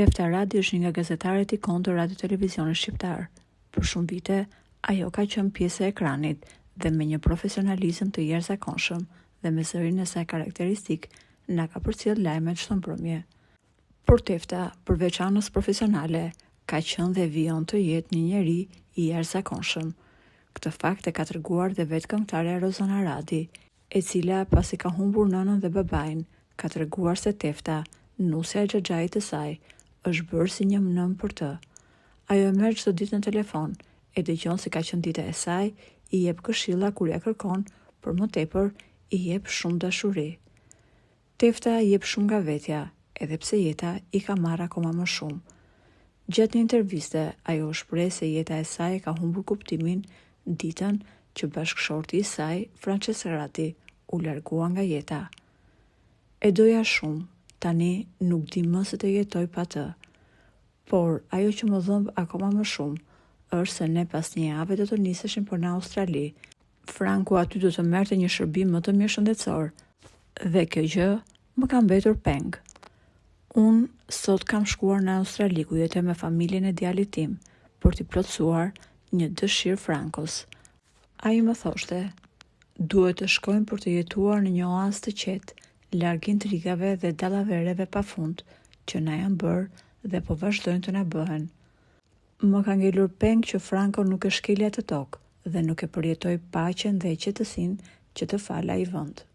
Tefta Radi është një nga gazetarët ikonë të radio televizionit shqiptar. Për shumë vite, ajo ka qenë pjesë e ekranit dhe me një profesionalizëm të jashtëzakonshëm dhe me zërin e saj karakteristik, na ka përcjell lajme çdo mbrëmje. Por Tefta, përveç anës profesionale, ka qenë dhe vijon të jetë një njeri i jashtëzakonshëm. Këtë fakt e ka treguar dhe vetë këngëtarja Rozana Radi, e cila pasi ka humbur nënën dhe babain, ka treguar se Tefta, nusja e xhaxhait të saj, është bërë si një nën për të. Ajo e merr çdo ditë në telefon, e dëgjon si ka qenë dita e saj, i jep këshilla kur ja kërkon, por më tepër i jep shumë dashuri. Tefta i jep shumë nga vetja, edhe pse jeta i ka marrë akoma më shumë. Gjatë një interviste, ajo shpreh se jeta e saj ka humbur kuptimin ditën që bashkëshorti i saj, Francesc Radi, u largua nga jeta. E doja shumë, tani nuk di më se të jetoj pa të. Por ajo që më dhëmb akoma më shumë është se ne pas një jave do të niseshim për në Australi. Franku aty do të merrte një shërbim më të mirë shëndetësor dhe kjo gjë më ka mbetur peng. Unë sot kam shkuar në Australi ku jetoj me familjen e djalit tim për t'i plotësuar një dëshirë Frankos. Ai më thoshte, duhet të shkojmë për të jetuar në një oazë të qetë, larg intrigave dhe dallavereve pafund që na janë bërë dhe po vazhdojnë të na bëhen. Më ka ngelur peng që Franco nuk e shkeli atë tokë dhe nuk e përjetoi paqen dhe qetësinë që të fal ai vend.